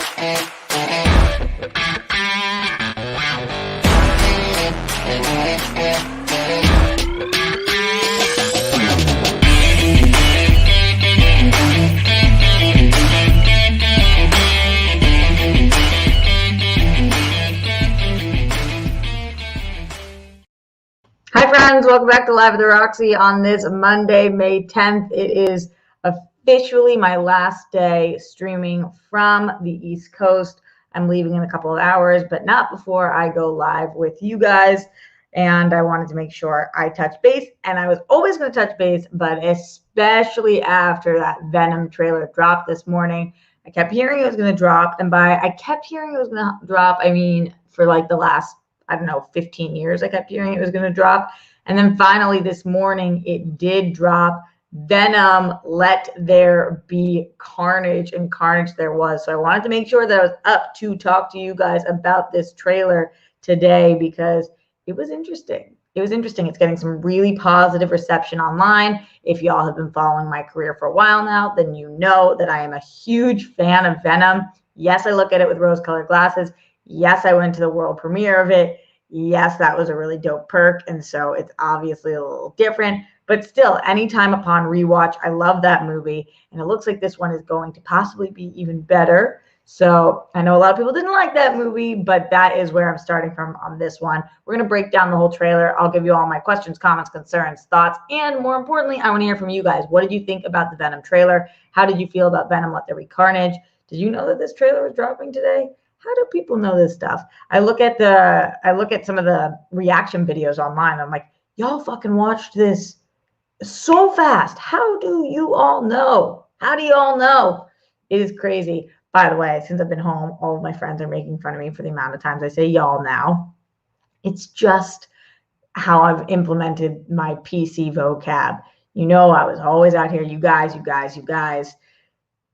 Hi friends, welcome back to Live at the Roxy on this Monday, May 10th. It is officially my last day streaming from the East Coast. I'm leaving in a couple of hours, but not before I go live with you guys. And I wanted to make sure I touch base, and I was always going to touch base, but especially after that Venom trailer dropped this morning. I kept hearing it was going to drop, and by I kept hearing it was going to drop, I mean for like the last, I don't know, 15 years I kept hearing it was going to drop. And then finally this morning it did drop. Venom, Let There Be Carnage, and Carnage there was. So I wanted to make sure that I was up to talk to you guys about this trailer today because it was interesting. It was interesting. It's getting some really positive reception online. If y'all have been following my career for a while now, then you know that I am a huge fan of Venom. Yes, I look at it with rose-colored glasses. Yes, I went to the world premiere of it. Yes, that was a really dope perk, and so it's obviously a little different. But still, anytime upon rewatch, I love that movie, and it looks like this one is going to possibly be even better. So I know a lot of people didn't like that movie, but that is where I'm starting from on this one. We're going to break down the whole trailer. I'll give you all my questions, comments, concerns, thoughts, and more importantly, I want to hear from you guys. What did you think about the Venom trailer? How did you feel about Venom, Let There Be Carnage? Did you know that this trailer was dropping today? How do people know this stuff? I look at some of the reaction videos online. I'm like, y'all fucking watched this so fast. How do you all know? How do you all know? It is crazy. By the way, since I've been home, all of my friends are making fun of me for the amount of times I say y'all now. It's just how I've implemented my PC vocab. You know, I was always out here, you guys, you guys, you guys.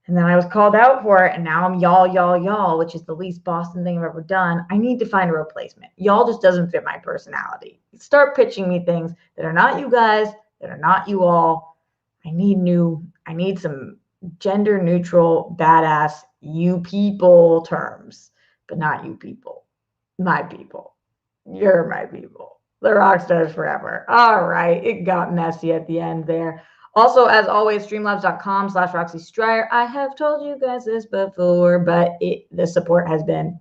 And then I was called out for it, and now I'm y'all, which is the least Boston thing I've ever done. I need to find a replacement. Y'all just doesn't fit my personality. Start pitching me things that are not you guys, that are not you all. I need some gender neutral, badass you people terms, but not you people. My people. You're my people. The rock stars forever. All right. It got messy at the end there. Also, as always, streamlabs.com/Roxy Stryer. I have told you guys this before, but the support has been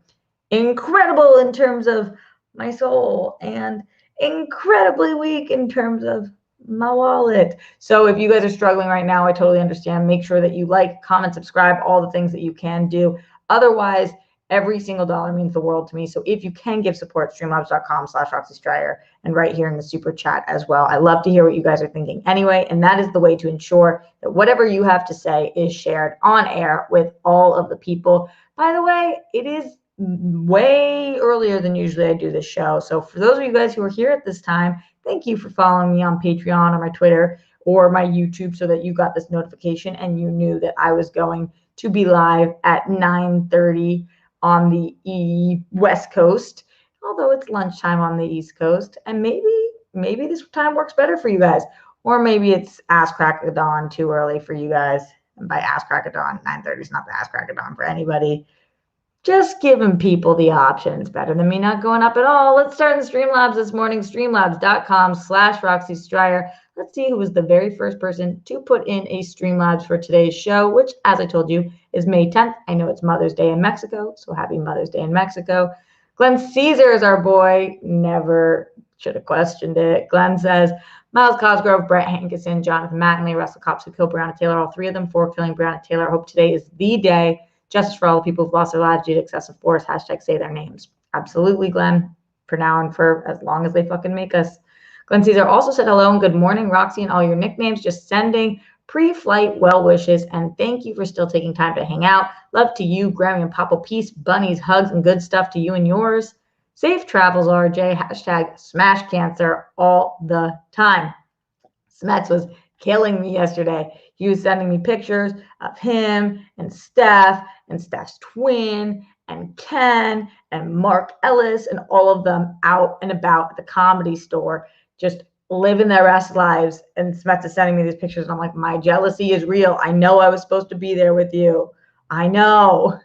incredible in terms of my soul and incredibly weak in terms of my wallet. So if you guys are struggling right now, I totally understand. Make sure that you like, comment, subscribe, all the things that you can do. Otherwise, every single dollar means the world to me. So if you can give support, streamlabs.com/Roxy Stryer, and right here in the super chat as well. I love to hear what you guys are thinking anyway, and that is the way to ensure that whatever you have to say is shared on air with all of the people. By the way, it is way earlier than usually I do this show. So for those of you guys who are here at this time, thank you for following me on Patreon or my Twitter or my YouTube so that you got this notification and you knew that I was going to be live at 9:30 on the West Coast, although it's lunchtime on the East Coast, and maybe this time works better for you guys, or maybe it's ass crack of dawn too early for you guys. And by ass crack of dawn, 9:30 is not the ass crack of dawn for anybody. Just giving people the options, better than me not going up at all. Let's start in the Streamlabs this morning, streamlabs.com/Roxy Stryer. Let's see who was the very first person to put in a Streamlabs for today's show, which, as I told you, is May 10th. I know it's Mother's Day in Mexico, so happy Mother's Day in Mexico. Glenn Caesar is our boy. Never should have questioned it. Glenn says, Miles Cosgrove, Brett Hankinson, Jonathan Mattingly, Russell Cops who killed Breonna Taylor, all three of them for killing Breonna Taylor. I hope today is the day. Justice for all the people who've lost their lives due to excessive force. # say their names. Absolutely, Glenn. For now and for as long as they fucking make us. Glenn Caesar also said hello and good morning, Roxy, and all your nicknames. Just sending pre-flight well wishes, and thank you for still taking time to hang out. Love to you, Grammy and Papa. Peace, bunnies, hugs, and good stuff to you and yours. Safe travels, RJ. # smash cancer all the time. Smets was killing me yesterday. He was sending me pictures of him and Steph's twin and Ken and Mark Ellis and all of them out and about at the Comedy Store, just living their best lives. And Smets is sending me these pictures, and I'm like, my jealousy is real. I know I was supposed to be there with you. I know.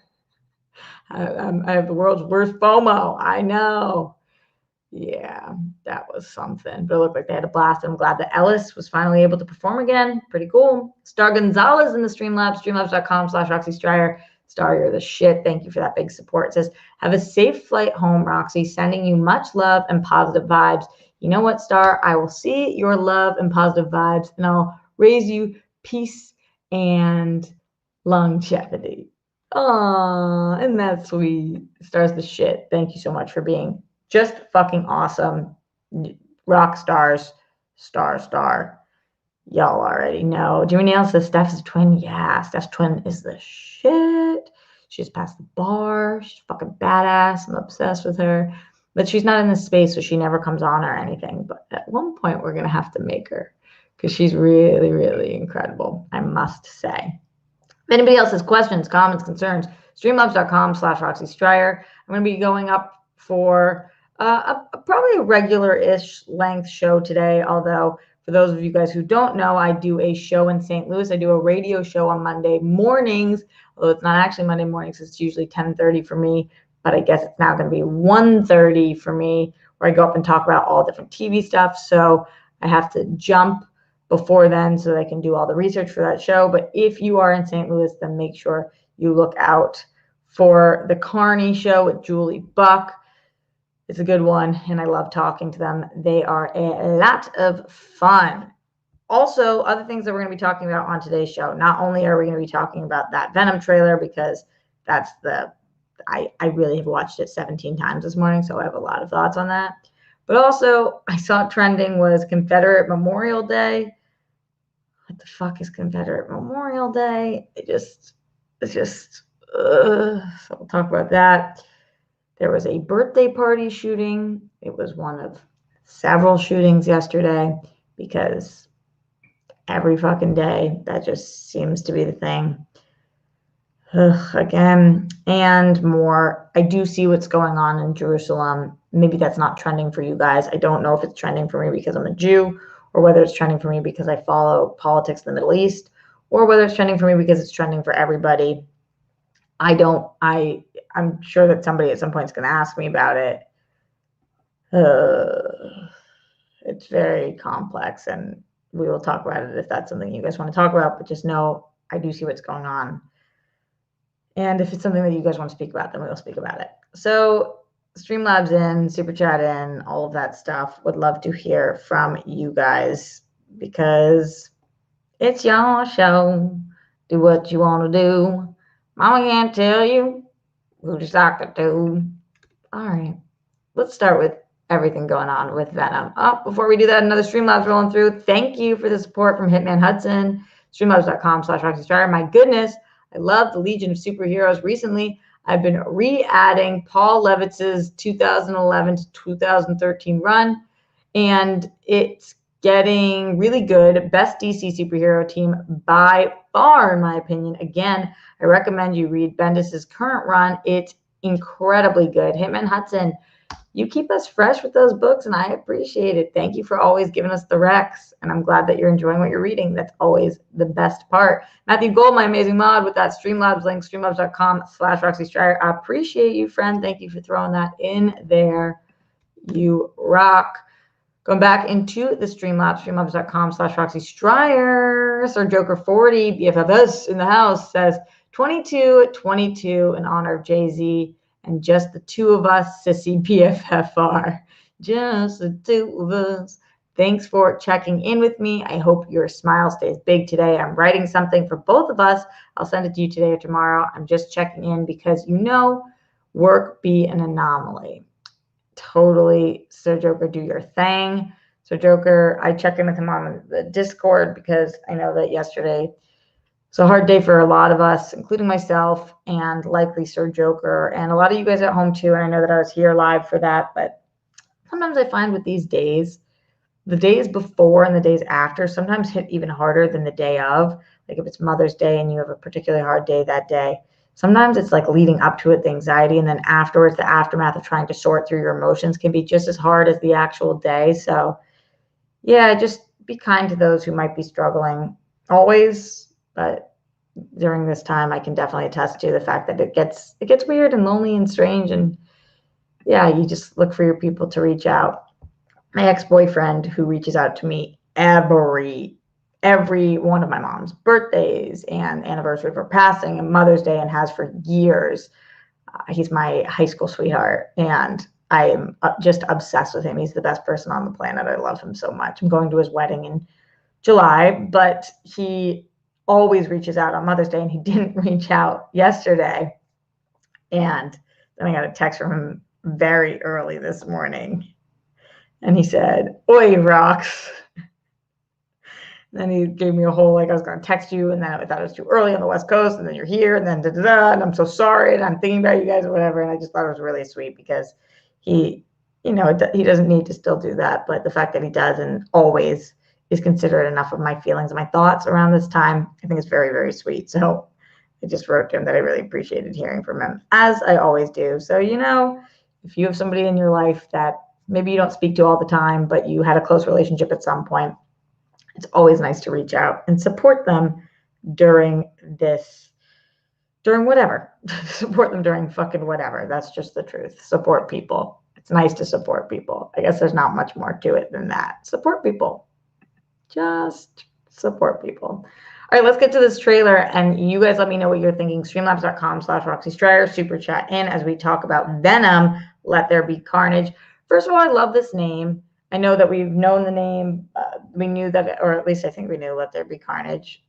I have the world's worst FOMO. I know. Yeah, that was something. But it looked like they had a blast. I'm glad that Ellis was finally able to perform again. Pretty cool. Star Gonzalez in the Streamlabs, streamlabs.com/Roxy Stryer. Star, you're the shit. Thank you for that big support. It says, have a safe flight home, Roxy. Sending you much love and positive vibes. You know what, Star? I will see your love and positive vibes, and I'll raise you peace and longevity. Aw, isn't that sweet? Star's the shit. Thank you so much for being just fucking awesome. Rock stars. Star. Y'all already know. Jimmy Nails says Steph's a twin. Yeah, Steph's twin is the shit. She's passed the bar. She's fucking badass. I'm obsessed with her. But she's not in this space, so she never comes on or anything. But at one point, we're going to have to make her because she's really, really incredible, I must say. If anybody else has questions, comments, concerns, streamlabs.com/Roxy Stryer. I'm going to be going up for probably a regular-ish length show today, although for those of you guys who don't know, I do a show in St. Louis. I do a radio show on Monday mornings, although it's not actually Monday mornings. It's usually 10:30 for me, but I guess it's now going to be 1:30 for me, where I go up and talk about all different TV stuff. So I have to jump before then so that I can do all the research for that show. But if you are in St. Louis, then make sure you look out for the Carnage show with Julie Buck. It's a good one, and I love talking to them. They are a lot of fun. Also, other things that we're going to be talking about on today's show. Not only are we going to be talking about that Venom trailer, because that's I really have watched it 17 times this morning, so I have a lot of thoughts on that. But also, I saw trending was Confederate Memorial Day. What the fuck is Confederate Memorial Day? It's just, so we'll talk about that. There was a birthday party shooting. It was one of several shootings yesterday because every fucking day, that just seems to be the thing. Again, and more. I do see what's going on in Jerusalem. Maybe that's not trending for you guys. I don't know if it's trending for me because I'm a Jew, or whether it's trending for me because I follow politics in the Middle East, or whether it's trending for me because it's trending for everybody. I'm sure that somebody at some point is going to ask me about it. It's very complex, and we will talk about it if that's something you guys want to talk about, but just know I do see what's going on. And if it's something that you guys want to speak about, then we will speak about it. So Streamlabs in, Super Chat in, all of that stuff. Would love to hear from you guys because it's your show. Do what you want to do. Mama can't tell you who to sock it to. All right. Let's start with everything going on with Venom. Before we do that, another Streamlabs rolling through. Thank you for the support from Hitman Hudson. Streamlabs.com/Roxy Stryer. My goodness, I love the Legion of Superheroes. Recently, I've been re-adding Paul Levitz's 2011 to 2013 run, and it's getting really good. Best DC superhero team by far, in my opinion. Again, I recommend you read Bendis's current run. It's incredibly good. Hitman Hudson, you keep us fresh with those books, and I appreciate it. Thank you for always giving us the recs, and I'm glad that you're enjoying what you're reading. That's always the best part. Matthew Gold, my amazing mod, with that Streamlabs link, streamlabs.com/Roxy Stryer. I appreciate you, friend. Thank you for throwing that in there. You rock. Going back into the Streamlabs, streamlabs.com/Roxy Stryer. Sir Joker 40, BFFS in the house, says 22-22 in honor of Jay-Z. And just the two of us, sissy BFFR. Just the two of us. Thanks for checking in with me. I hope your smile stays big today. I'm writing something for both of us. I'll send it to you today or tomorrow. I'm just checking in because work be an anomaly. Totally, Sir Joker, do your thing. Sir Joker, I check in with him on the Discord because I know that yesterday it's a hard day for a lot of us, including myself and likely Sir Joker and a lot of you guys at home too. And I know that I was here live for that, but sometimes I find with these days, the days before and the days after sometimes hit even harder than the day of. Like if it's Mother's Day and you have a particularly hard day that day, sometimes it's like leading up to it, the anxiety, and then afterwards, the aftermath of trying to sort through your emotions can be just as hard as the actual day. So yeah, just be kind to those who might be struggling always. But during this time, I can definitely attest to the fact that it gets weird and lonely and strange. And yeah, you just look for your people to reach out. My ex-boyfriend, who reaches out to me every one of my mom's birthdays and anniversary of her passing and Mother's Day, and has for years. He's my high school sweetheart, and I am just obsessed with him. He's the best person on the planet. I love him so much. I'm going to his wedding in July, but he always reaches out on Mother's Day, and he didn't reach out yesterday. And then I got a text from him very early this morning, and he said, "Oi, Rocks." Then he gave me a whole, like, I was going to text you, and then I thought it was too early on the West Coast, and then you're here, and then da-da-da, and I'm so sorry, and I'm thinking about you guys or whatever. And I just thought it was really sweet because he, he doesn't need to still do that, but the fact that he does and always is considerate enough of my feelings and my thoughts around this time, I think it's very, very sweet. So I just wrote to him that I really appreciated hearing from him, as I always do. So, if you have somebody in your life that maybe you don't speak to all the time, but you had a close relationship at some point, it's always nice to reach out and support them during whatever. Support them during fucking whatever. That's just the truth. Support people. It's nice to support people. I guess there's not much more to it than that. Support people. Just support people. All right, let's get to this trailer, and you guys let me know what you're thinking. Streamlabs.com/Roxy Stryer, super chat in as we talk about Venom, Let There Be Carnage. First of all, I love this name. I know that we've known the name. We knew that, or at least I think we knew Let There Be Carnage.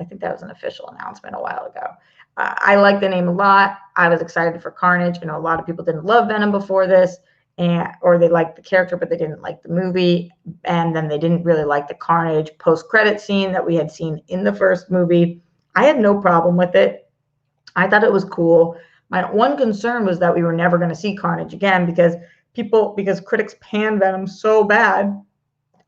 I think that was an official announcement a while ago. I like the name a lot. I was excited for Carnage. I know a lot of people didn't love Venom before this, or they liked the character, but they didn't like the movie. And then they didn't really like the Carnage post-credit scene that we had seen in the first movie. I had no problem with it. I thought it was cool. My one concern was that we were never going to see Carnage again because critics panned Venom so bad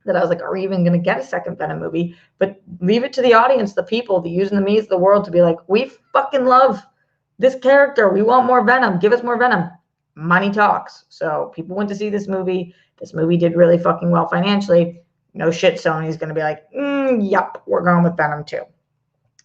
that I was like, are we even going to get a second Venom movie? But leave it to the audience, the people, the yous and the me's of the world to be like, we fucking love this character. We want more Venom. Give us more Venom. Money talks. So people went to see this movie. This movie did really fucking well financially. No shit, Sony's going to be like, yep, we're going with Venom too.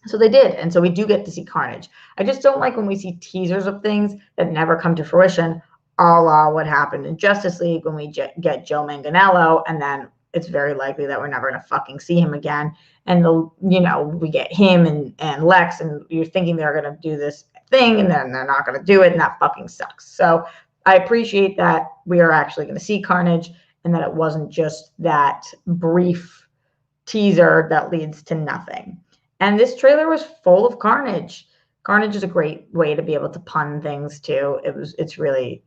So they did. And so we do get to see Carnage. I just don't like when we see teasers of things that never come to fruition, a la what happened in Justice League when we get Joe Manganiello, and then it's very likely that we're never going to fucking see him again. And, we get him and Lex, and you're thinking they're going to do this thing, and then they're not going to do it, and that fucking sucks. So I appreciate that we are actually going to see Carnage, and that it wasn't just that brief teaser that leads to nothing. And this trailer was full of Carnage. Carnage is a great way to be able to pun things too. It's really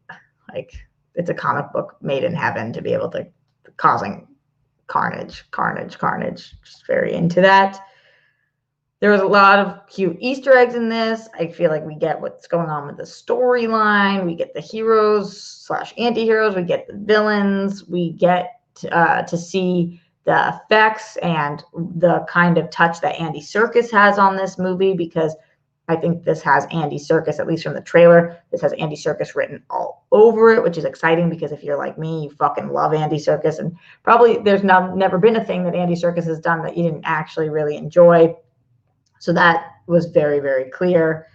like, it's a comic book made in heaven to be able to causing carnage. Just very into that. There was a lot of cute Easter eggs in this. I feel like we get what's going on with the storyline. We get the heroes / anti-heroes. We get the villains. We get to see the effects and the kind of touch that Andy Serkis has on this movie, because I think this has Andy Serkis, at least from the trailer, this has Andy Serkis written all over it, which is exciting because if you're like me, you fucking love Andy Serkis, and probably there's never been a thing that Andy Serkis has done that you didn't actually really enjoy. So that was very, very clear.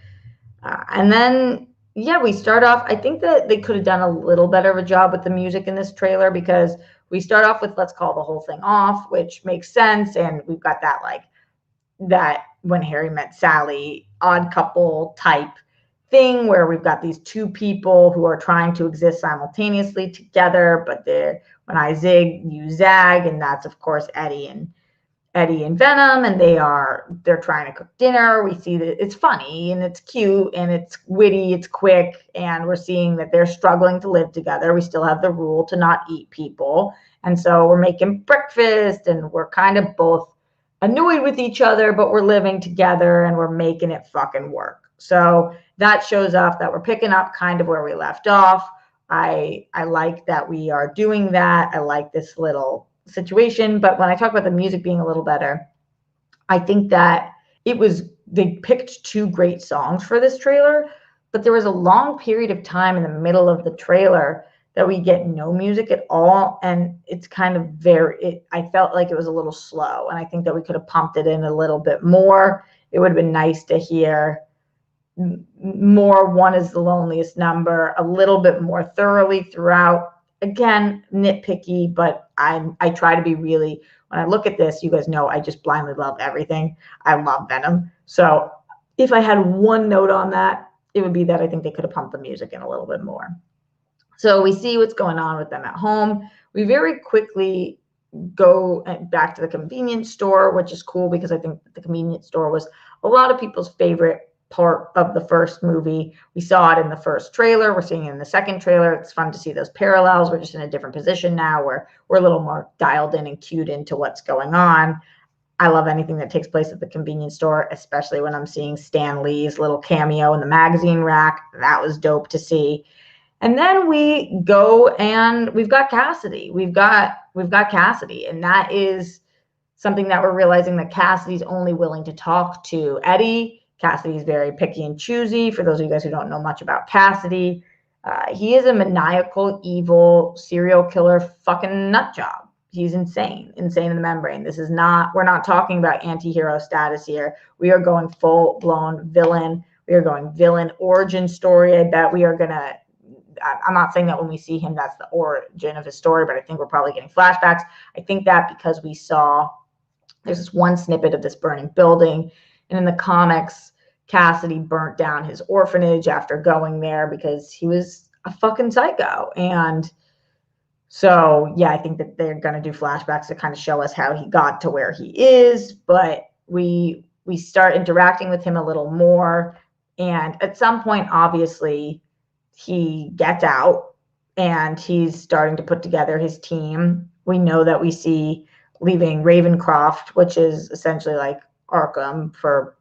And then, yeah, we start off, I think that they could have done a little better of a job with the music in this trailer, because we start off with Let's Call the Whole Thing Off, which makes sense. And we've got that, like, that When Harry Met Sally, Odd Couple type thing where we've got these two people who are trying to exist simultaneously together, but when I zig, you zag. And that's, of course, Eddie and Venom, and they're trying to cook dinner. We see that it's funny and it's cute and it's witty, it's quick, and we're seeing that they're struggling to live together. We still have the rule to not eat people, and so we're making breakfast, and we're kind of both annoyed with each other, but we're living together and we're making it fucking work. So that shows off that we're picking up kind of where we left off. I like that we are doing that. I like this little situation. But when I talk about the music being a little better, I think that they picked two great songs for this trailer, but there was a long period of time in the middle of the trailer that we get no music at all. And it's kind of I felt like it was a little slow. And I think that we could have pumped it in a little bit more it would have been nice to hear more One Is the Loneliest Number a little bit more thoroughly throughout. Again, nitpicky, but I try to be really, when I look at this, you guys know I just blindly love everything. I love Venom. So if I had one note on that, it would be that I think they could have pumped the music in a little bit more. So we see what's going on with them at home. We very quickly go back to the convenience store, which is cool because I think the convenience store was a lot of people's favorite part of the first movie. We saw it in the first trailer. We're seeing it in the second trailer. It's fun to see those parallels. We're just in a different position now where we're a little more dialed in and cued into what's going on. I love anything that takes place at the convenience store, especially when I'm seeing Stan Lee's little cameo in the magazine rack. That was dope to see. And then we go and we've got Cassidy. We've got Cassidy, and that is something that we're realizing that Cassidy's only willing to talk to Eddie. Cassidy's very picky and choosy. For those of you guys who don't know much about Cassidy, he is a maniacal, evil, serial killer fucking nut job. He's insane in the membrane. This is not, we're not talking about anti-hero status here. We are going full-blown villain. We are going villain origin story. I bet we are going to, I'm not saying that when we see him, that's the origin of his story, but I think we're probably getting flashbacks. I think that because we saw, there's this one snippet of this burning building, and in the comics, Cassidy burnt down his orphanage after going there because he was a fucking psycho. And so, yeah, I think that they're going to do flashbacks to kind of show us how he got to where he is, but we start interacting with him a little more. And at some point, obviously, he gets out and he's starting to put together his team. We know that we see leaving Ravencroft, which is essentially like Arkham for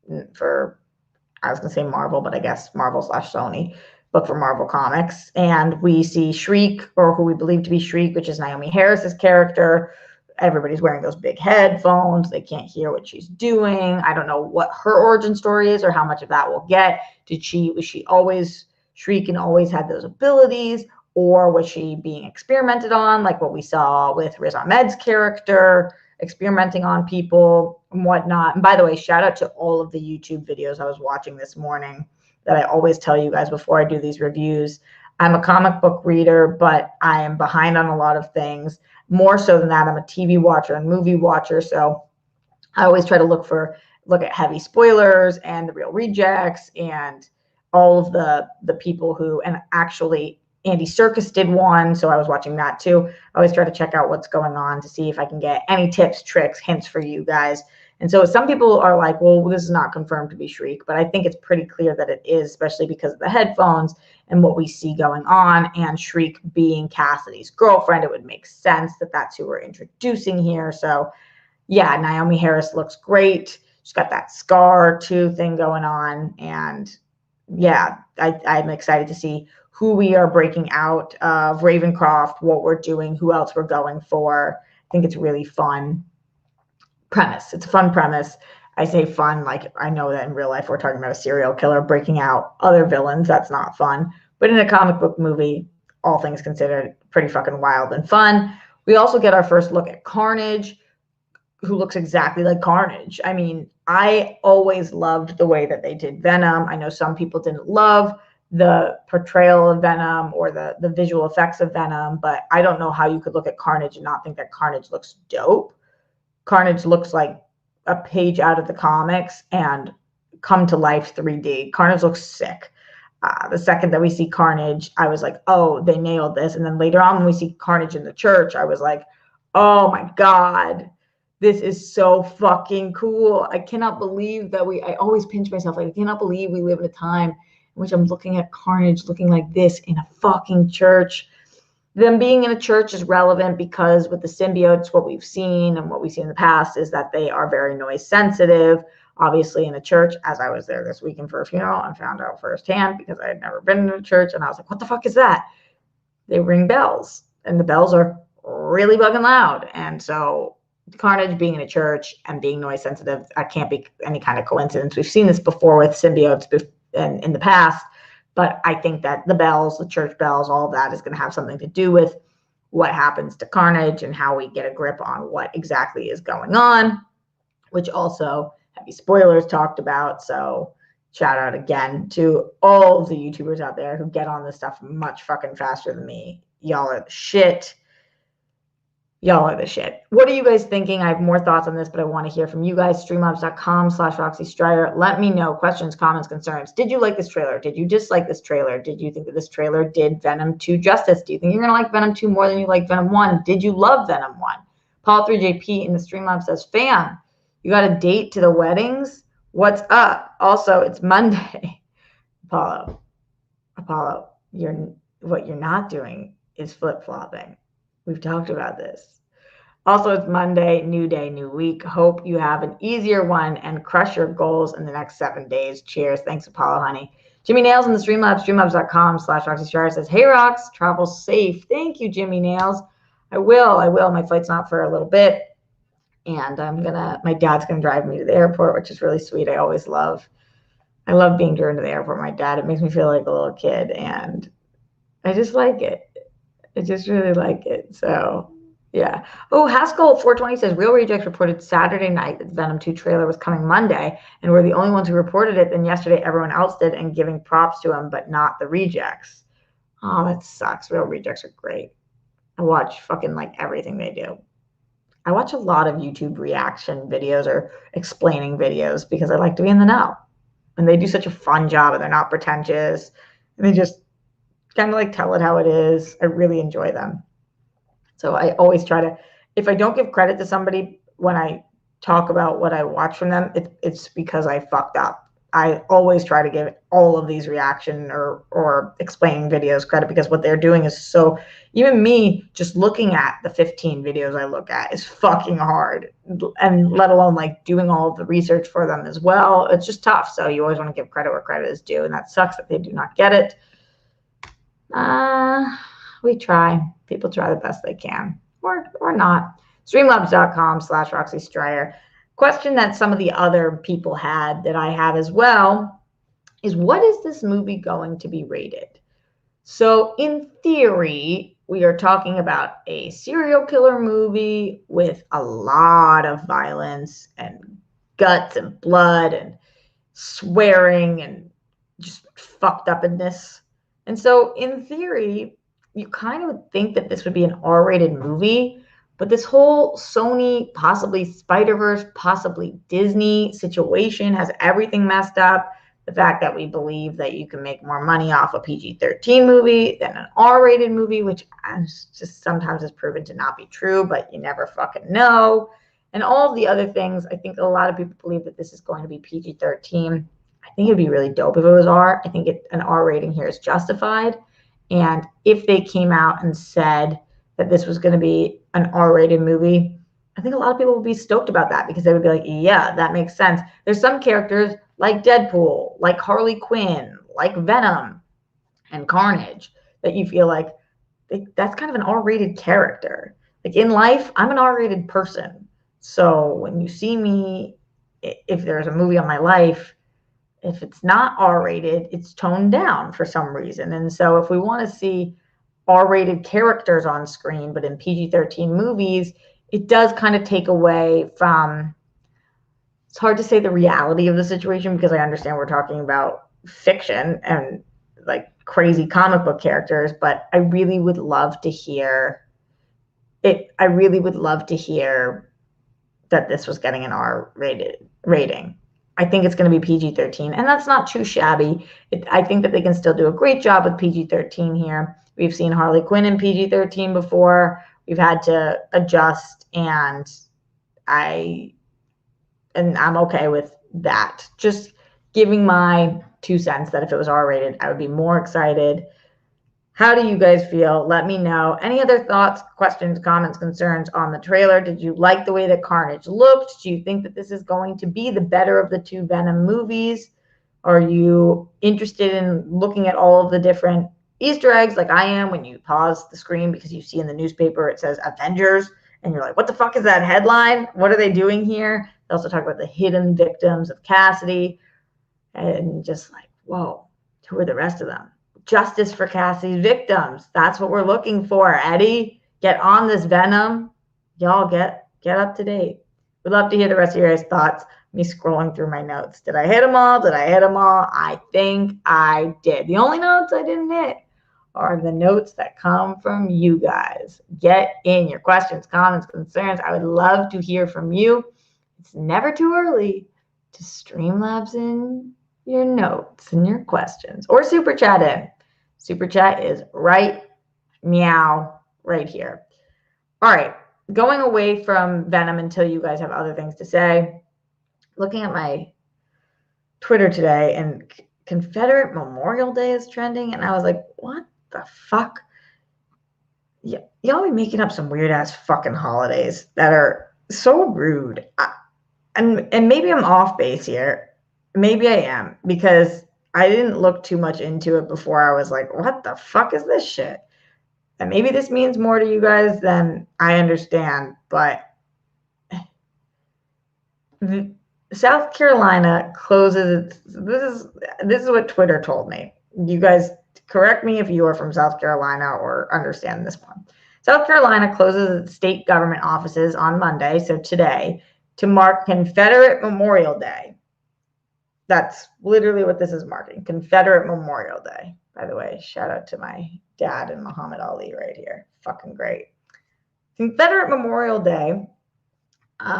I was going to say Marvel, but I guess Marvel/Sony, book for Marvel Comics. And we see Shriek, or who we believe to be Shriek, which is Naomi Harris's character. Everybody's wearing those big headphones. They can't hear what she's doing. I don't know what her origin story is or how much of that we'll get. Was she always Shriek and always had those abilities, or was she being experimented on, like what we saw with Riz Ahmed's character, experimenting on people and whatnot? And by the way, shout out to all of the YouTube videos I was watching this morning that I always tell you guys before I do these reviews. I'm a comic book reader, but I am behind on a lot of things. More so than that, I'm a TV watcher and movie watcher, so I always try to look at heavy spoilers and the real rejects and all of the people who, and actually Andy Serkis did one, so I was watching that too. I always try to check out what's going on to see if I can get any tips, tricks, hints for you guys. And so some people are like, well, this is not confirmed to be Shriek, but I think it's pretty clear that it is, especially because of the headphones and what we see going on, and Shriek being Cassidy's girlfriend. It would make sense that that's who we're introducing here. So yeah, Naomi Harris looks great. She's got that scar too thing going on, and yeah, I'm excited to see who we are breaking out of Ravencroft, what we're doing, who else we're going for. I think it's really fun premise. It's a fun premise. I say fun, like I know that in real life we're talking about a serial killer breaking out other villains. That's not fun. But in a comic book movie, all things considered, pretty fucking wild and fun. We also get our first look at Carnage, who looks exactly like Carnage. I mean, I always loved the way that they did Venom. I know some people didn't love the portrayal of Venom or the visual effects of Venom, but I don't know how you could look at Carnage and not think that Carnage looks dope. Carnage looks like a page out of the comics and come to life 3D. Carnage looks sick. The second that we see Carnage, I was like, oh, they nailed this. And then later on when we see Carnage in the church, I was like, oh my God, this is so fucking cool. I cannot believe that I always pinch myself. Like, I cannot believe we live in a time in which I'm looking at Carnage looking like this in a fucking church. Them being in a church is relevant because with the symbiotes, what we've seen and what we've seen in the past is that they are very noise sensitive. Obviously in a church, as I was there this weekend for a funeral and found out firsthand because I had never been in a church, and I was like, what the fuck is that? They ring bells, and the bells are really fucking loud. And so Carnage being in a church and being noise sensitive, that can't be any kind of coincidence. We've seen this before with symbiotes in the past, but I think that the bells, the church bells, all of that is going to have something to do with what happens to Carnage and how we get a grip on what exactly is going on, which also heavy spoilers talked about. So shout out again to all of the YouTubers out there who get on this stuff much fucking faster than me. Y'all are the shit. Y'all are the shit. What are you guys thinking? I have more thoughts on this, but I want to hear from you guys. Streamlabs.com/Roxy Strider. Let me know. Questions, comments, concerns. Did you like this trailer? Did you dislike this trailer? Did you think that this trailer did Venom 2 justice? Do you think you're going to like Venom 2 more than you like Venom 1? Did you love Venom 1? Paul3JP in the Streamlabs says, fam, you got a date to the weddings? What's up? Also, it's Monday. Apollo, what you're not doing is flip-flopping. We've talked about this. Also, it's Monday, new day, new week. Hope you have an easier one and crush your goals in the next 7 days. Cheers. Thanks, Apollo, honey. Jimmy Nails in the Streamlabs, streamlabs.com/Roxy Strider says, hey, Rox, travel safe. Thank you, Jimmy Nails. I will. My flight's not for a little bit. And my dad's going to drive me to the airport, which is really sweet. I love being driven to the airport. My dad, it makes me feel like a little kid. And I just like it. I just really like it. So, yeah. Oh, Haskell420 says, Real Rejects reported Saturday night that the Venom 2 trailer was coming Monday, and we're the only ones who reported it. Then yesterday, everyone else did, and giving props to them, but not the Rejects. Oh, that sucks. Real Rejects are great. I watch fucking like everything they do. I watch a lot of YouTube reaction videos or explaining videos because I like to be in the know. And they do such a fun job, and they're not pretentious. And they just kind of like tell it how it is. I really enjoy them. So I always try to, if I don't give credit to somebody when I talk about what I watch from them, it's because I fucked up. I always try to give all of these reaction or explaining videos credit, because what they're doing is so, even me just looking at the 15 videos I look at is fucking hard, and let alone like doing all of the research for them as well. It's just tough. So you always want to give credit where credit is due, and that sucks that they do not get it. We try. People try the best they can, or not. Streamlabs.com/Roxy Strider. Question that some of the other people had that I have as well is, what is this movie going to be rated? So in theory, we are talking about a serial killer movie with a lot of violence and guts and blood and swearing and just fucked upness. And so in theory, you kind of would think that this would be an R-rated movie. But this whole Sony, possibly Spider-Verse, possibly Disney situation has everything messed up. The fact that we believe that you can make more money off a PG-13 movie than an R-rated movie, which just sometimes is proven to not be true, but you never fucking know. And all of the other things, I think a lot of people believe that this is going to be PG-13. I think it'd be really dope if it was R. I think an R rating here is justified. And if they came out and said that this was going to be an R-rated movie, I think a lot of people would be stoked about that, because they would be like, yeah, that makes sense. There's some characters like Deadpool, like Harley Quinn, like Venom and Carnage that you feel like that's kind of an R-rated character. Like in life, I'm an R-rated person. So when you see me, if there's a movie on my life, if it's not R-rated, it's toned down for some reason. And so if we want to see R-rated characters on screen, but in PG-13 movies, it does kind of take away from, it's hard to say the reality of the situation, because I understand we're talking about fiction and like crazy comic book characters, but I really would love to hear it. I really would love to hear that this was getting an R-rated rating. I think it's going to be PG-13, and that's not too shabby. I think that they can still do a great job with PG-13 here. We've seen Harley Quinn in PG-13 before. We've had to adjust, and I'm okay with that. Just giving my 2 cents that if it was R-rated, I would be more excited. How do you guys feel? Let me know. Any other thoughts, questions, comments, concerns on the trailer? Did you like the way that Carnage looked? Do you think that this is going to be the better of the 2 Venom movies? Are you interested in looking at all of the different Easter eggs like I am when you pause the screen because you see in the newspaper it says Avengers, and you're like, what the fuck is that headline? What are they doing here? They also talk about the hidden victims of Cassidy, and just like, whoa, who are the rest of them? Justice for Cassidy's victims. That's what we're looking for, Eddie. Get on this, Venom. Y'all get up to date. We'd love to hear the rest of your guys' thoughts. Me scrolling through my notes. Did I hit them all? Did I hit them all? I think I did. The only notes I didn't hit are the notes that come from you guys. Get in your questions, comments, concerns. I would love to hear from you. It's never too early to Streamlabs in your notes and your questions or super chat in. Super chat is right meow right here. All right, going away from Venom until you guys have other things to say. Looking at my Twitter today, and Confederate Memorial Day is trending, and I was like, what the fuck? Y'all be making up some weird ass fucking holidays that are so rude. And maybe I'm off base here. Maybe I am, because I didn't look too much into it before. I was like, what the fuck is this shit? And maybe this means more to you guys than I understand, but South Carolina closes. This is what Twitter told me. You guys correct me if you are from South Carolina or understand this one. South Carolina closes its state government offices on Monday, so today, to mark Confederate Memorial Day. That's literally what this is marking, Confederate Memorial Day. By the way, shout out to my dad and Muhammad Ali right here. Fucking great. Confederate Memorial Day,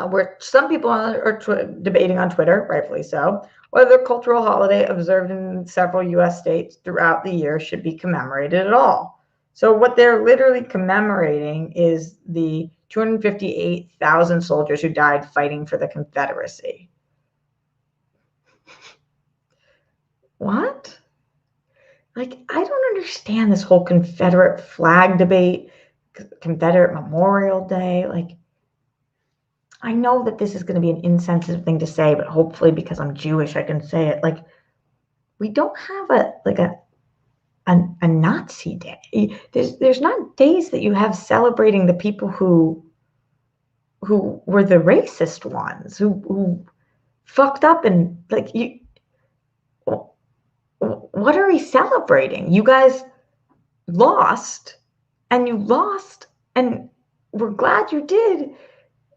where some people are debating on Twitter, rightfully so, whether the cultural holiday observed in several U.S. states throughout the year should be commemorated at all. So what they're literally commemorating is the 258,000 soldiers who died fighting for the Confederacy. What? Like, I don't understand this whole Confederate flag debate, Confederate Memorial Day. Like, I know that this is going to be an insensitive thing to say, but hopefully because I'm Jewish, I can say it. Like, we don't have a Nazi day. There's not days that you have celebrating the people who were the racist ones, who fucked up, and like, you. What are we celebrating? You guys lost, and we're glad you did,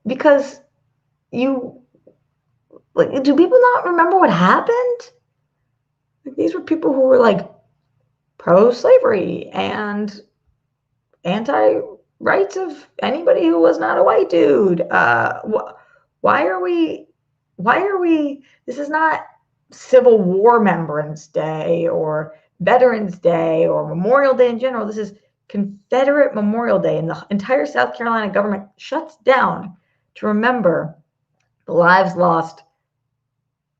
because you, like, do people not remember what happened? Like, these were people who were like pro-slavery and anti-rights of anybody who was not a white dude. Why are we, this is not Civil War Remembrance Day or Veterans Day or Memorial Day in general. This is Confederate Memorial Day, and the entire South Carolina government shuts down to remember the lives lost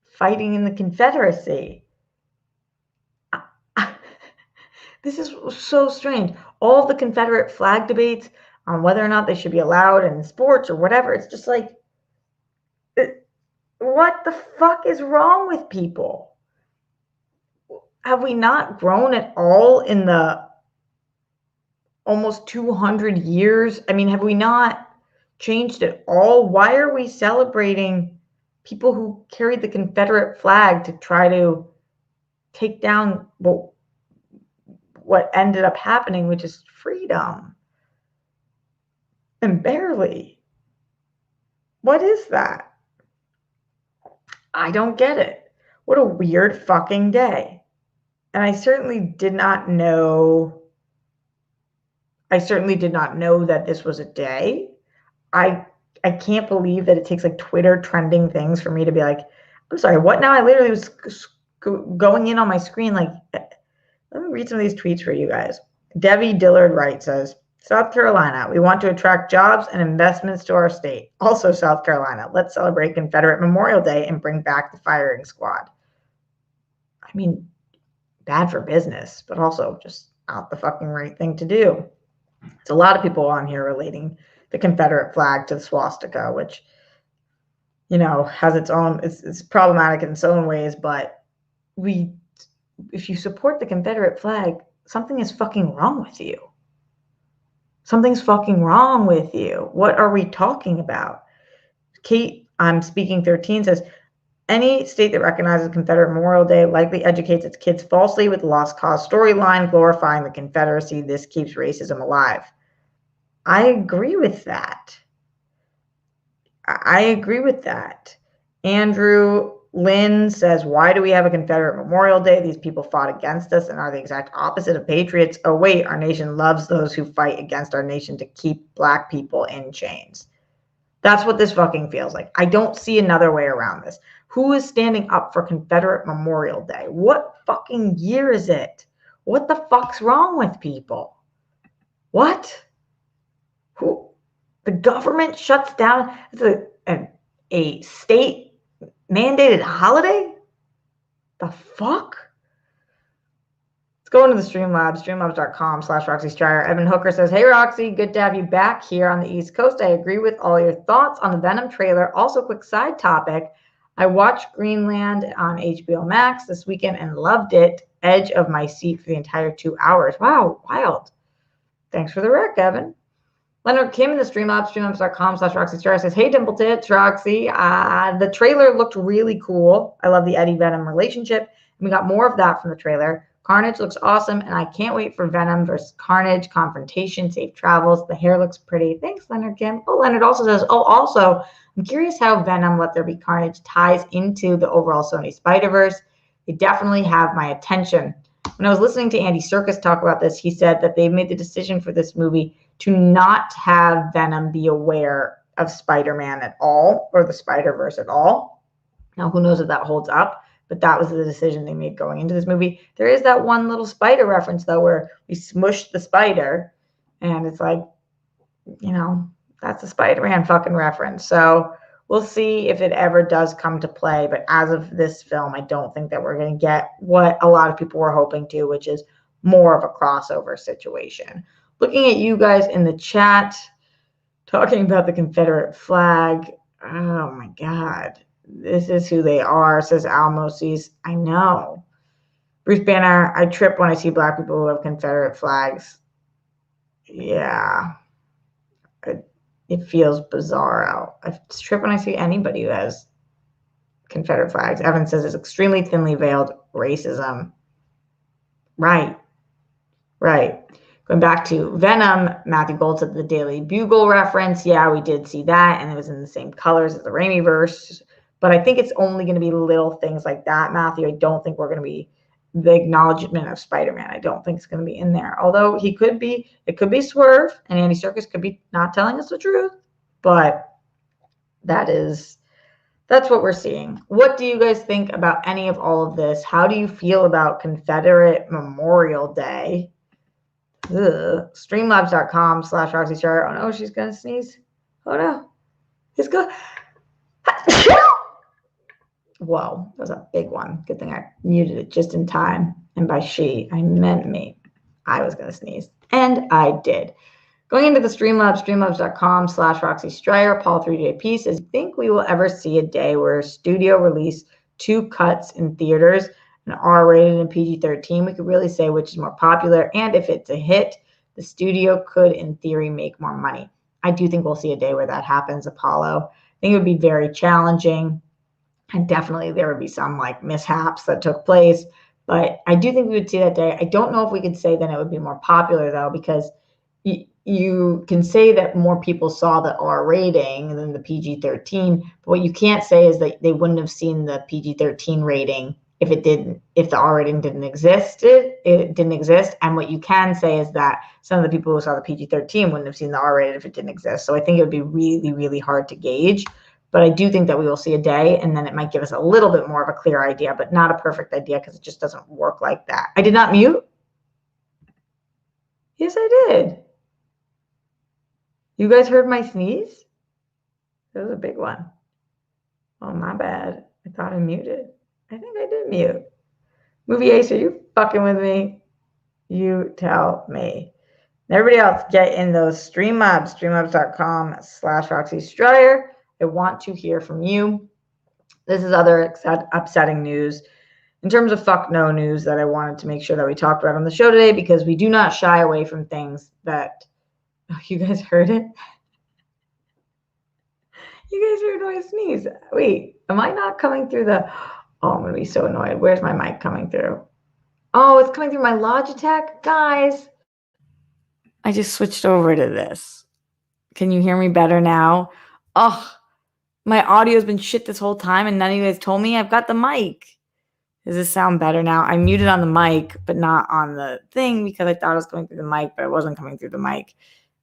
fighting in the Confederacy. This is so strange. All of the Confederate flag debates on whether or not they should be allowed in sports or whatever, it's just like, what the fuck is wrong with people? Have we not grown at all in the almost 200 years? I mean, have we not changed at all? Why are we celebrating people who carried the Confederate flag to try to take down what ended up happening, which is freedom? And barely. What is that? I don't get it. What a weird fucking day. And I certainly did not know that this was a day. I can't believe that it takes like Twitter trending things for me to be like, I'm sorry, what now? I literally was going in on my screen like, let me read some of these tweets for you guys. Debbie Dillard Wright says, South Carolina, we want to attract jobs and investments to our state. Also, South Carolina, let's celebrate Confederate Memorial Day and bring back the firing squad. I mean, bad for business, but also just not the fucking right thing to do. There's a lot of people on here relating the Confederate flag to the swastika, which, you know, has its own, it's problematic in its own ways, but if you support the Confederate flag, something is fucking wrong with you. Something's fucking wrong with you. What are we talking about? Kate, I'm speaking 13, says, any state that recognizes Confederate Memorial Day likely educates its kids falsely with the lost cause storyline, glorifying the Confederacy. This keeps racism alive. I agree with that. I agree with that. Andrew Lynn says, why do we have a Confederate Memorial Day? These people fought against us and are the exact opposite of patriots. Oh, wait, our nation loves those who fight against our nation to keep Black people in chains. That's what this fucking feels like. I don't see another way around this. Who is standing up for Confederate Memorial Day? What fucking year is it? What the fuck's wrong with people? What? Who? The government shuts down a state mandated holiday? The fuck? Let's go into the Streamlabs, streamlabs.com/Roxy Stryer. Evan Hooker says, hey, Roxy, good to have you back here on the East Coast. I agree with all your thoughts on the Venom trailer. Also, quick side topic. I watched Greenland on HBO Max this weekend and loved it. Edge of my seat for the entire 2 hours. Wow, wild. Thanks for the rec, Evan. Leonard Kim in the Streamlabs, streamlabs.com/Roxy Stryer says, hey, Dimple Tits, Roxy. The trailer looked really cool. I love the Eddie Venom relationship. And we got more of that from the trailer. Carnage looks awesome, and I can't wait for Venom versus Carnage confrontation. Safe travels. The hair looks pretty. Thanks, Leonard Kim. Oh, Leonard also says, also, I'm curious how Venom Let There Be Carnage ties into the overall Sony Spider-Verse. They definitely have my attention. When I was listening to Andy Serkis talk about this, he said that they made the decision for this movie to not have Venom be aware of Spider-Man at all or the Spider-Verse at all. Now, who knows if that holds up? But that was the decision they made going into this movie. There is that one little spider reference, though, where we smushed the spider. And it's like, that's a Spider-Man fucking reference. So we'll see if it ever does come to play. But as of this film, I don't think that we're going to get what a lot of people were hoping to, which is more of a crossover situation. Looking at you guys in the chat, talking about the Confederate flag. Oh, my God. This is who they are, says Almoses. I know. Bruce Banner, I trip when I see Black people who have Confederate flags. Yeah. It feels bizarre out. I trip when I see anybody who has Confederate flags. Evan says it's extremely thinly veiled racism. Right. Going back to Venom, Matthew Gold said the Daily Bugle reference. Yeah, we did see that, and it was in the same colors as the Raimi-verse. But I think it's only going to be little things like that, Matthew. I don't think we're going to be the acknowledgement of Spider-Man. I don't think it's going to be in there. Although it could be Swerve, and Andy Serkis could be not telling us the truth. But that's what we're seeing. What do you guys think about any of all of this? How do you feel about Confederate Memorial Day? Streamlabs.com/Roxy Stryer. Oh no, she's going to sneeze. Oh no. It's good. Whoa, that was a big one. Good thing I muted it just in time. And by she, I meant me. I was going to sneeze. And I did. Going into the Streamlabs, streamlabs.com/Roxy Stryer, Paul 3JP says, think we will ever see a day where a studio release 2 cuts in theaters, an R-rated and PG-13. We could really say which is more popular. And if it's a hit, the studio could, in theory, make more money. I do think we'll see a day where that happens, Apollo. I think it would be very challenging. And definitely there would be some mishaps that took place. But I do think we would see that day. I don't know if we could say that it would be more popular, though, because you can say that more people saw the R rating than the PG-13. But what you can't say is that they wouldn't have seen the PG-13 rating if the R rating didn't exist. It didn't exist. And what you can say is that some of the people who saw the PG-13 wouldn't have seen the R rated if it didn't exist. So I think it would be really, really hard to gauge. But I do think that we will see a day, and then it might give us a little bit more of a clear idea, but not a perfect idea because it just doesn't work like that. I did not mute. Yes, I did. You guys heard my sneeze? That was a big one. Oh, my bad. I thought I muted. I think I did mute. Movie Ace, are you fucking with me? You tell me. And everybody else, get in those Streamlabs, streamlabs.com/Roxy Stryer. I want to hear from you. This is other upsetting news in terms of fuck no news that I wanted to make sure that we talked about on the show today, because we do not shy away from things that you guys heard it. You guys heard my sneeze. Wait, am I not coming through the... Oh, I'm going to be so annoyed. Where's my mic coming through? Oh, it's coming through my Logitech. Guys, I just switched over to this. Can you hear me better now? Oh, My audio's been shit this whole time and none of you guys told me. I've got the mic. Does this sound better now? I muted on the mic, but not on the thing because I thought it was going through the mic, but it wasn't coming through the mic.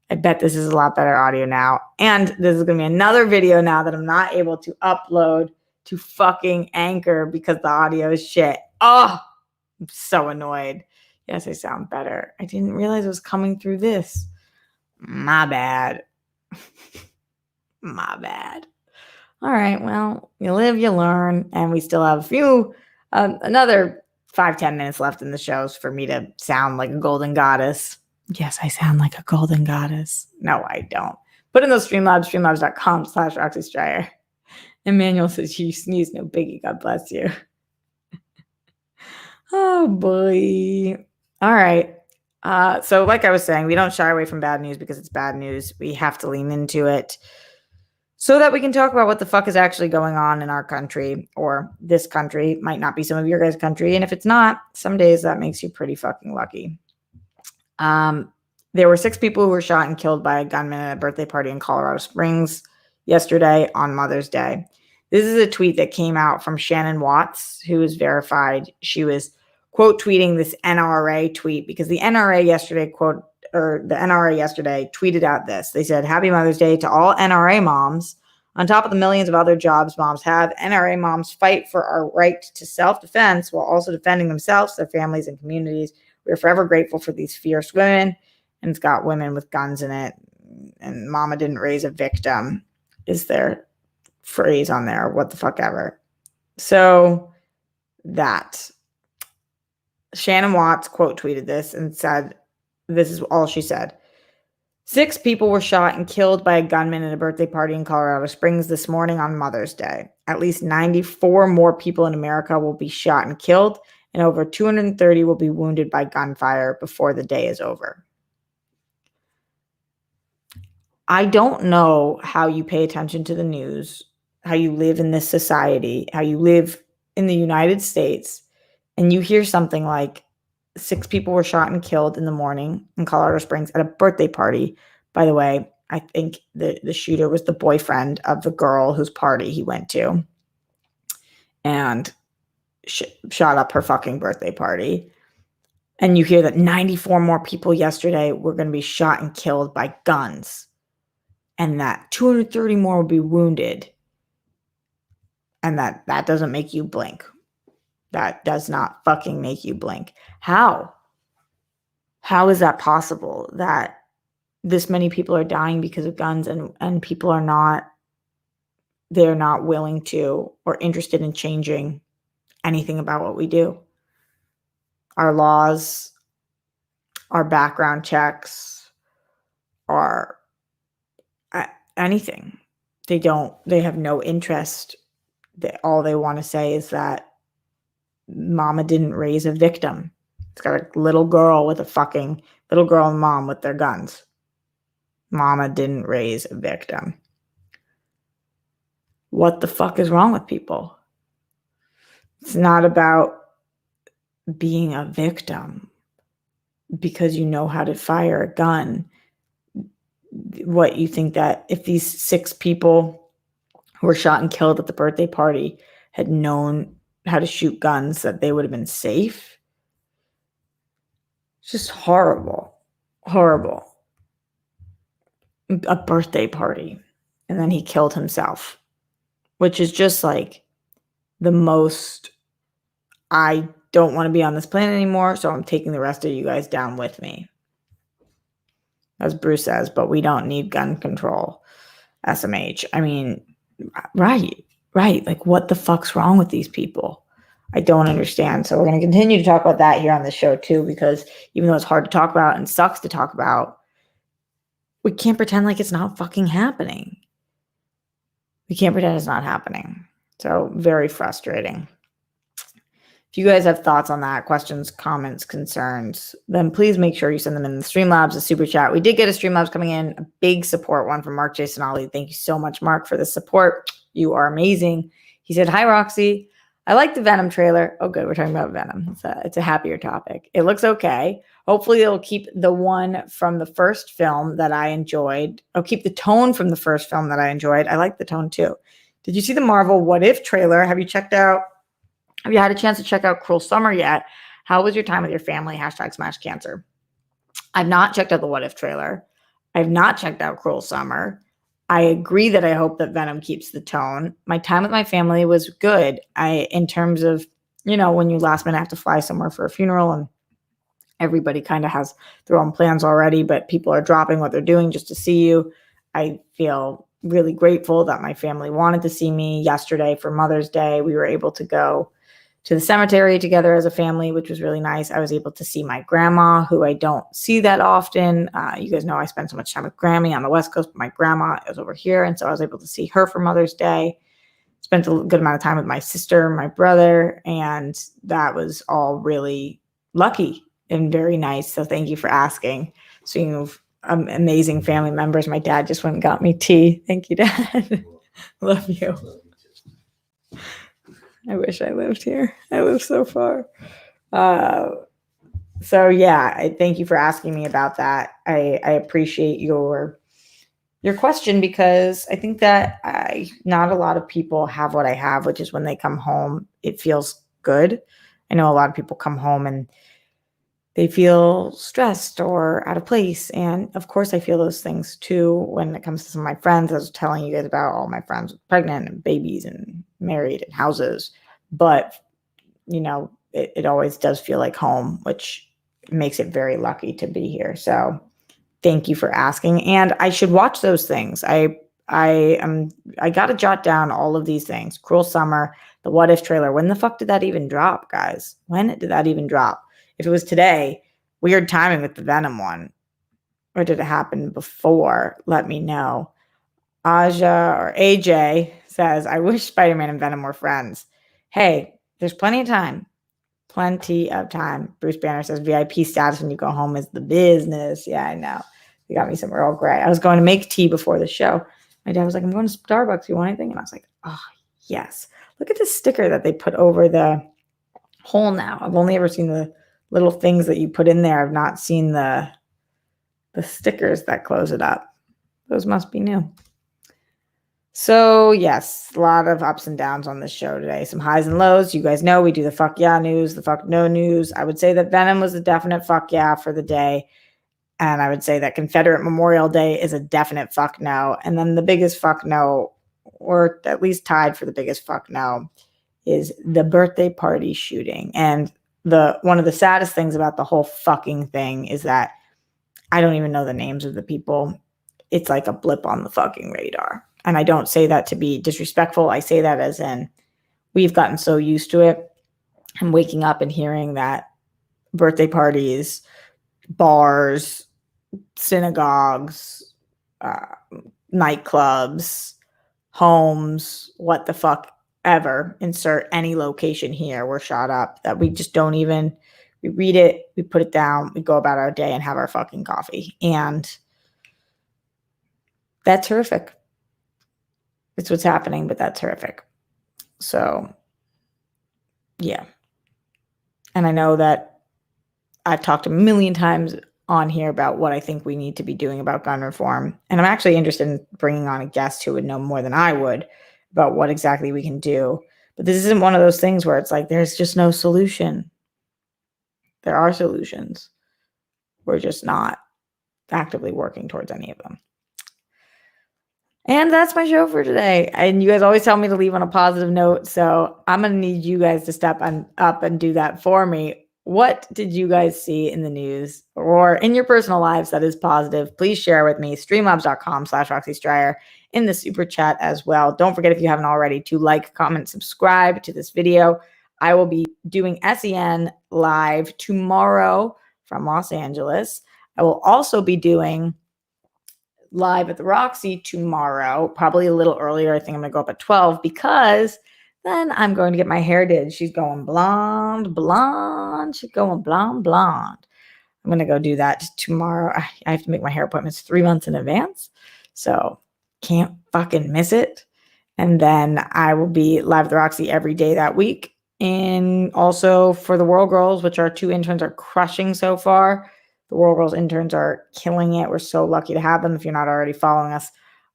I bet this is a lot better audio now. And this is going to be another video now that I'm not able to upload to fucking Anchor because the audio is shit. Oh, I'm so annoyed. Yes, I sound better. I didn't realize it was coming through this. My bad. My bad. All right, well, you live, you learn, and we still have another 5-10 minutes left in the shows for me to sound like a golden goddess. Yes, I sound like a golden goddess. No, I don't. Put in those Streamlabs, streamlabs.com/Roxy Stryer. Emmanuel says, you sneeze, no biggie. God bless you. Oh, boy. All right. So like I was saying, we don't shy away from bad news because it's bad news. We have to lean into it so that we can talk about what the fuck is actually going on in our country, or this country. Might not be some of your guys' country. And if it's not, some days that makes you pretty fucking lucky. There were 6 people who were shot and killed by a gunman at a birthday party in Colorado Springs yesterday on Mother's Day. This is a tweet that came out from Shannon Watts, who is verified. She was quote tweeting this NRA tweet because the NRA yesterday tweeted out this. They said, "Happy Mother's Day to all NRA moms. On top of the millions of other jobs moms have, NRA moms fight for our right to self-defense while also defending themselves, their families, and communities. We are forever grateful for these fierce women." And it's got women with guns in it. And mama didn't raise a victim is their phrase on there. What the fuck ever. So that Shannon Watts quote tweeted this and said, this is all she said. 6 people were shot and killed by a gunman at a birthday party in Colorado Springs this morning on Mother's Day. At least 94 more people in America will be shot and killed, and over 230 will be wounded by gunfire before the day is over. I don't know how you pay attention to the news, how you live in this society, how you live in the United States, and you hear something like 6 people were shot and killed in the morning in Colorado Springs at a birthday party. By the way, I think the shooter was the boyfriend of the girl whose party he went to and shot up her fucking birthday party. And you hear that 94 more people yesterday were going to be shot and killed by guns, and that 230 more will be wounded. And that doesn't make you blink. That does not fucking make you blink. How? How is that possible that this many people are dying because of guns and people are not, they're not willing to or interested in changing anything about what we do? Our laws, our background checks, our anything. They have no interest. All they want to say is that mama didn't raise a victim. It's got a little girl and mom with their guns. Mama didn't raise a victim. What the fuck is wrong with people? It's not about being a victim because you know how to fire a gun. What, you think that if these 6 people who were shot and killed at the birthday party had known how to shoot guns, that they would have been safe? It's just horrible. Horrible. A birthday party. And then he killed himself, which is just like the most, I don't want to be on this planet anymore, so I'm taking the rest of you guys down with me. As Bruce says, but we don't need gun control. SMH. I mean, right. Like, what the fuck's wrong with these people? I don't understand. So we're going to continue to talk about that here on the show too, because even though it's hard to talk about and sucks to talk about, we can't pretend like it's not fucking happening. We can't pretend it's not happening. So very frustrating. If you guys have thoughts on that, questions, comments, concerns, then please make sure you send them in the Streamlabs, the super chat. We did get a Streamlabs coming in, a big support one from Mark Jason Ollie. Thank you so much, Mark, for the support. You are amazing. He said, "Hi, Roxy. I like the Venom trailer." Oh, good. We're talking about Venom. It's a happier topic. It looks okay. Hopefully it'll keep the one from the first film that I enjoyed. I'll keep the tone from the first film that I enjoyed. I like the tone too. Did you see the Marvel What If trailer? Have you had a chance to check out Cruel Summer yet? How was your time with your family? Hashtag Smash Cancer. I've not checked out the What If trailer. I've not checked out Cruel Summer. I agree that I hope that Venom keeps the tone. My time with my family was good. In terms of, when you last minute have to fly somewhere for a funeral and everybody kind of has their own plans already, but people are dropping what they're doing just to see you. I feel really grateful that my family wanted to see me yesterday for Mother's Day. We were able to go to the cemetery together as a family, which was really nice. I was able to see my grandma, who I don't see that often. You guys know I spend so much time with Grammy on the West Coast, but my grandma is over here. And so I was able to see her for Mother's Day. Spent a good amount of time with my sister, my brother, and that was all really lucky and very nice. So thank you for asking. So you have amazing family members. My dad just went and got me tea. Thank you, Dad. Love you. I wish I lived here. I live so far. So yeah, I thank you for asking me about that. I appreciate your question, because I think that not a lot of people have what I have, which is when they come home, it feels good. I know a lot of people come home and they feel stressed or out of place. And of course, I feel those things too when it comes to some of my friends. I was telling you guys about all my friends pregnant and babies and married and houses. But, it always does feel like home, which makes it very lucky to be here. So thank you for asking. And I should watch those things. I got to jot down all of these things. Cruel Summer, the What If trailer. When the fuck did that even drop, guys? When did that even drop? If it was today, weird timing with the Venom one. Or did it happen before? Let me know. Aja or AJ says, I wish Spider-Man and Venom were friends. Hey, there's plenty of time. Plenty of time. Bruce Banner says, VIP status when you go home is the business. Yeah, I know. You got me some Earl Grey. I was going to make tea before the show. My dad was like, I'm going to Starbucks. You want anything? And I was like, oh, yes. Look at this sticker that they put over the hole now. I've only ever seen the little things that you put in there. I've not seen the stickers that close it up. Those must be new. So yes, a lot of ups and downs on this show today. Some highs and lows. You guys know we do the fuck yeah news, the fuck no news. I would say that Venom was a definite fuck yeah for the day. And I would say that Confederate Memorial Day is a definite fuck no. And then the biggest fuck no, or at least tied for the biggest fuck no, is the birthday party shooting. And one of the saddest things about the whole fucking thing is that I don't even know the names of the people. It's like a blip on the fucking radar. And I don't say that to be disrespectful. I say that as in we've gotten so used to it. I'm waking up and hearing that birthday parties, bars, synagogues, nightclubs, homes, what the fuck ever, insert any location here, we're shot up, that we just don't even, we read it, we put it down, we go about our day and have our fucking coffee. And that's horrific. It's what's happening, but that's horrific. So, yeah. And I know that I've talked a million times on here about what I think we need to be doing about gun reform. And I'm actually interested in bringing on a guest who would know more than I would about what exactly we can do. But this isn't one of those things where it's like, there's just no solution. There are solutions. We're just not actively working towards any of them. And that's my show for today. And you guys always tell me to leave on a positive note. So I'm going to need you guys to step up and do that for me. What did you guys see in the news or in your personal lives that is positive? Please share with me. Streamlabs.com/Roxy Stryer in the super chat as well. Don't forget, if you haven't already, to like, comment, subscribe to this video. I will be doing SEN live tomorrow from Los Angeles. I will also be doing live at the Roxy tomorrow, probably a little earlier. I think I'm going to go up at 12 because then I'm going to get my hair did. She's going blonde. She's going blonde. I'm going to go do that tomorrow. I have to make my hair appointments 3 months in advance. So can't fucking miss it. And then I will be live at the Roxy every day that week. And also for the World Girls, which our 2 interns are crushing so far. The World Girls interns are killing it. We're so lucky to have them. If you're not already following us,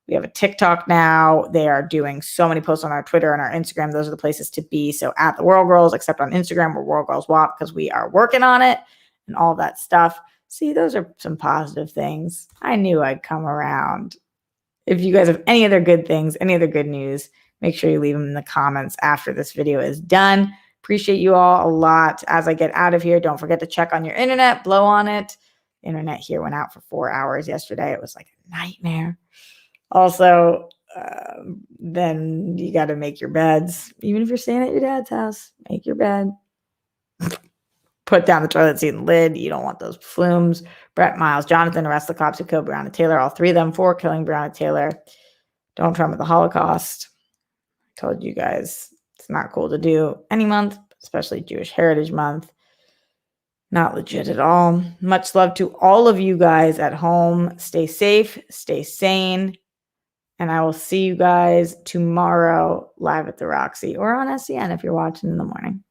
We have a TikTok now. They are doing so many posts on our Twitter and our Instagram. Those are the places to be. So at the World Girls, except on Instagram, we're World Girls WAP because we are working on it and all that stuff. See, those are some positive things. I knew I'd come around. If you guys have any other good things, any other good news, make sure you leave them in the comments after this video is done. Appreciate you all a lot. As I get out of here, don't forget to check on your internet, blow on it. The internet here went out for 4 hours yesterday. It was like a nightmare. Also, then you got to make your beds. Even if you're staying at your dad's house, make your bed. Put down the toilet seat and lid. You don't want those flumes. Brett Miles, Jonathan, arrest the cops who killed Breonna Taylor. All three of them for killing Breonna Taylor. Don't trump the Holocaust. I told you guys it's not cool to do any month, especially Jewish Heritage Month. Not legit at all. Much love to all of you guys at home. Stay safe, stay sane. And I will see you guys tomorrow live at the Roxy or on SCN if you're watching in the morning.